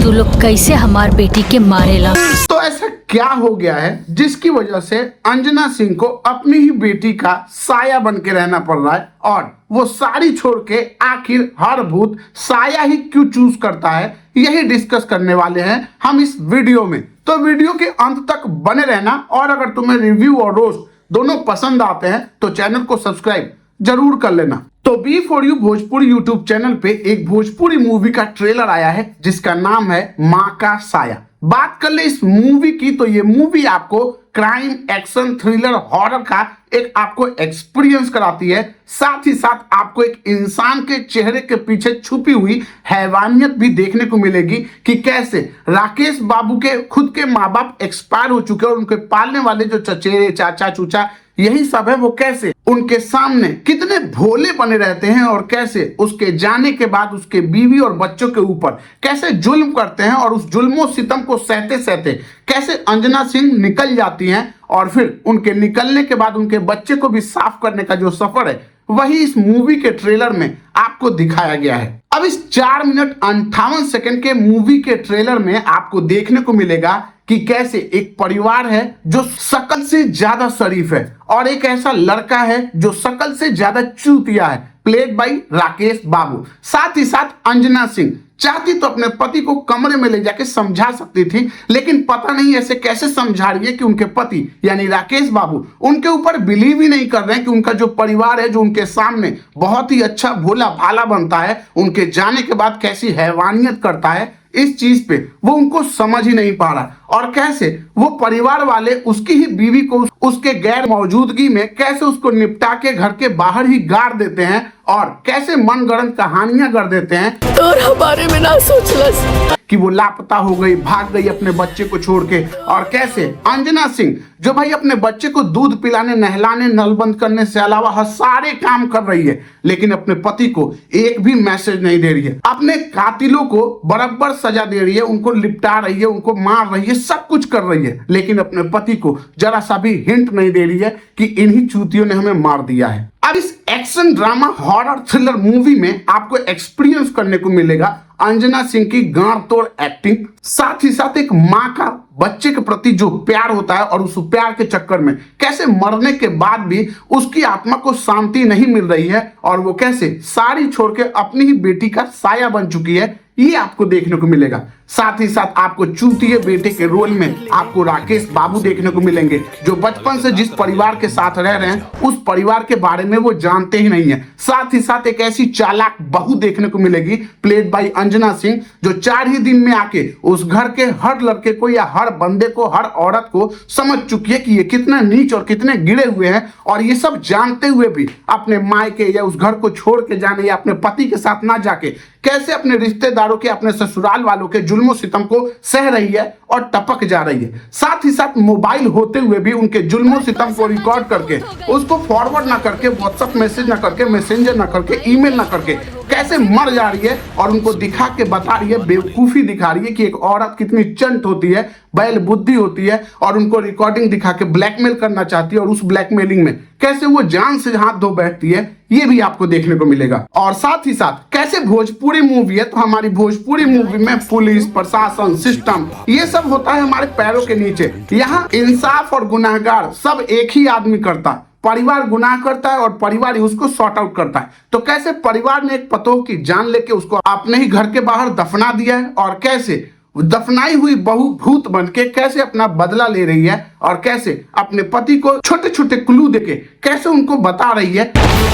तू लोग कैसे हमार बेटी के मारेला। तो ऐसा क्या हो गया है जिसकी वजह से अंजना सिंह को अपनी ही बेटी का साया बन के रहना पड़ रहा है, और वो साड़ी छोड़ के आखिर हर भूत साया ही क्यों चूज करता है, यही डिस्कस करने वाले हैं हम इस वीडियो में। तो वीडियो के अंत तक बने रहना, और अगर तुम्हें रिव्यू और रोस्ट दोनों पसंद आते हैं तो चैनल को सब्सक्राइब जरूर कर लेना। तो B for you Bhojpuri YouTube channel पे एक भोजपुरी मूवी का ट्रेलर आया है जिसका नाम है माँ का साया। बात कर ले इस मूवी की, तो ये मूवी आपको क्राइम, एक्शन, थ्रिलर, हॉरर का एक आपको एक्सपीरियंस कराती है। साथ ही साथ आपको एक इंसान के चेहरे के पीछे छुपी हुई हैवानियत भी देखने को मिलेगी कि कैसे राकेश बाबू के खुद के माँ बाप एक्सपायर हो चुके हैं और उनके पालने वाले जो चचेरे, चाचा, चूचा यही सब है, वो कैसे उनके सामने कितने भोले बने रहते हैं, और कैसे उसके जाने के बाद उसके बीवी और बच्चों के ऊपर कैसे जुल्म करते हैं, और उस जुल्मों सितम को सहते सहते कैसे अंजना सिंह निकल जाती हैं, और फिर उनके निकलने के बाद उनके बच्चे को भी साफ करने का जो सफर है वही इस मूवी के ट्रेलर में आपको दिखाया गया है। अब इस 4 मिनट 58 सेकंड के मूवी के ट्रेलर में आपको देखने को मिलेगा कि कैसे एक परिवार है जो शकल से ज्यादा शरीफ है, और एक ऐसा लड़का है जो शकल से ज्यादा चूतिया है, प्लेड बाय राकेश बाबू। साथ ही साथ अंजना सिंह चाहती तो अपने पति को कमरे में ले जाके समझा सकती थी, लेकिन पता नहीं ऐसे कैसे समझा रही है कि उनके पति यानी राकेश बाबू उनके ऊपर बिलीव ही नहीं कर रहे हैं कि उनका जो परिवार है, जो उनके सामने बहुत ही अच्छा भोला भाला बनता है, उनके जाने के बाद कैसी हैवानियत करता है, इस चीज पे वो उनको समझ ही नहीं पा रहा, और कैसे वो परिवार वाले उसकी ही बीवी को उसके गैर मौजूदगी में कैसे उसको निपटा के घर के बाहर ही गाड़ देते हैं, और कैसे मनगढ़ंत कहानियां कर देते हैं और हमारे में ना सोचलस कि वो लापता हो गई, भाग गई अपने बच्चे को छोड़ के, और कैसे अंजना सिंह जो भाई अपने बच्चे को दूध पिलाने, नहलाने, नल बंद करने से अलावा हर सारे काम कर रही है, लेकिन अपने पति को एक भी मैसेज नहीं दे रही है, अपने कातिलों को बराबर सजा दे रही है, उनको लिपटा रही है, उनको मार रही है, सब कुछ कर रही है, लेकिन अपने पति को जरा सा भी हिंट नहीं दे रही है कि इन्हीं चूतियों ने हमें मार दिया है। अब इस action, drama, horror, thriller movie में आपको एक्सपीरियंस करने को मिलेगा अंजना सिंह की गांड तोड़ एक्टिंग, साथ ही साथ एक माँ का बच्चे के प्रति जो प्यार होता है, और उस प्यार के चक्कर में कैसे मरने के बाद भी उसकी आत्मा को शांति नहीं मिल रही है, और वो कैसे साड़ी छोड़ के अपनी ही बेटी का साया बन चुकी है, ये आपको देखने को मिलेगा। साथ ही साथ आपको चूतिए बेटे के रोल में आपको राकेश बाबू देखने को मिलेंगे, जो बचपन से जिस परिवार के साथ रह रहे हैं उस परिवार के बारे में वो जानते ही नहीं है। साथ ही साथ एक ऐसी चालाक बहू देखने को मिलेगी, प्लेड बाय अंजना सिंह, जो 4 ही दिन में आके उस घर के हर लड़के को या हर बंदे को, हर औरत को समझ चुकी है कि ये कितना नीच और कितने गिरे हुए हैं, और ये सब जानते हुए भी अपने मायके या उस घर को छोड़ के जाने या अपने पति के साथ ना जाके कैसे अपने रिश्तेदारों के, अपने ससुराल वालों के जुल्मों सितम को सह रही है और टपक जा रही है। साथ ही साथ मोबाइल होते हुए भी उनके जुल्मों सितम को रिकॉर्ड करके उसको फॉरवर्ड ना करके, व्हाट्सएप मैसेज ना करके, मैसेंजर ना करके, ईमेल ना करके कैसे मर जा रही है, और उनको दिखा के बता रही है, बेवकूफी दिखा रही है कि एक औरत कितनी चंट होती है, बैल बुद्धि होती है, और उनको रिकॉर्डिंग दिखा के ब्लैकमेल करना चाहती है, और उस ब्लैकमेलिंग में कैसे वो जान से हाथ धो बैठती है, ये भी आपको देखने को मिलेगा। और साथ ही साथ कैसे भोजपुरी मूवी है, तो हमारी भोजपुरी मूवी में पुलिस, प्रशासन, सिस्टम ये सब होता है हमारे पैरों के नीचे। यहाँ इंसाफ और गुनाहगार सब एक ही आदमी करता है, परिवार गुनाह करता है और परिवार ही उसको सॉर्ट आउट करता है। तो कैसे परिवार ने एक पतोह की जान लेके उसको अपने ही घर के बाहर दफना दिया है, और कैसे दफनाई हुई बहू भूत बन के कैसे अपना बदला ले रही है, और कैसे अपने पति को छोटे छोटे क्लू देके कैसे उनको बता रही है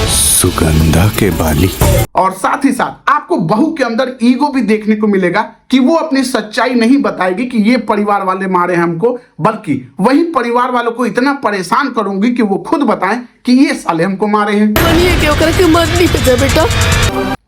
सुगंधा के बाली। और साथ ही साथ आपको बहू के अंदर ईगो भी देखने को मिलेगा कि वो अपनी सच्चाई नहीं बताएगी कि ये परिवार वाले मारे हमको, बल्कि वही परिवार वालों को इतना परेशान करूंगी कि वो खुद बताएं कि ये साले हमको मारे हैं। बेटा,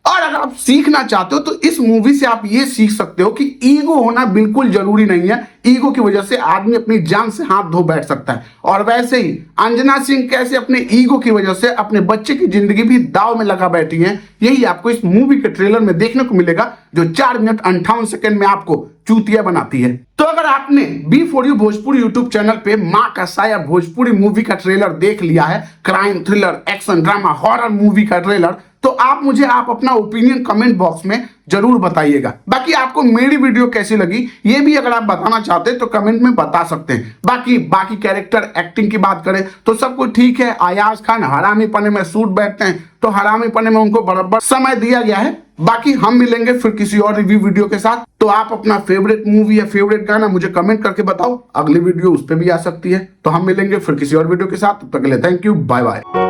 और अगर आप सीखना चाहते हो तो इस मूवी से आप ये सीख सकते हो कि ईगो होना बिल्कुल जरूरी नहीं है, ईगो की वजह से आदमी अपनी जान से हाथ धो बैठ सकता है। और वैसे ही अंजना सिंह कैसे अपने ईगो की वजह से अपने बच्चे की जिंदगी भी दाव में लगा बैठी है, यही आपको इस मूवी के ट्रेलर में देखने को मिलेगा, जो 4 मिनट 58 सेकंड में आपको चूतिया बनाती है। तो अगर आपने B for you Bhojpuri YouTube channel पे माँ का साया भोजपुरी मूवी का ट्रेलर देख लिया है, crime, thriller, action, drama, horror movie का ट्रेलर, तो आप मुझे अपना ओपिनियन कमेंट बॉक्स में जरूर बताइएगा। बाकी आपको मेरी वीडियो कैसी लगी ये भी अगर आप बताना चाहते हैं तो कमेंट में बता सकते हैं। बाकी कैरेक्टर एक्टिंग की बात करें तो सब कुछ ठीक है। अयाज खान हरामी पने में सूट बैठते हैं तो हरामी पने में उनको बराबर समय दिया गया है। बाकी हम मिलेंगे फिर किसी और रिव्यू वीडियो के साथ। तो आप अपना फेवरेट मूवी या फेवरेट गाना मुझे कमेंट करके बताओ, अगली वीडियो उस पर भी आ सकती है। तो हम मिलेंगे फिर किसी और वीडियो के साथ, तब तक के लिए थैंक यू, बाय बाय।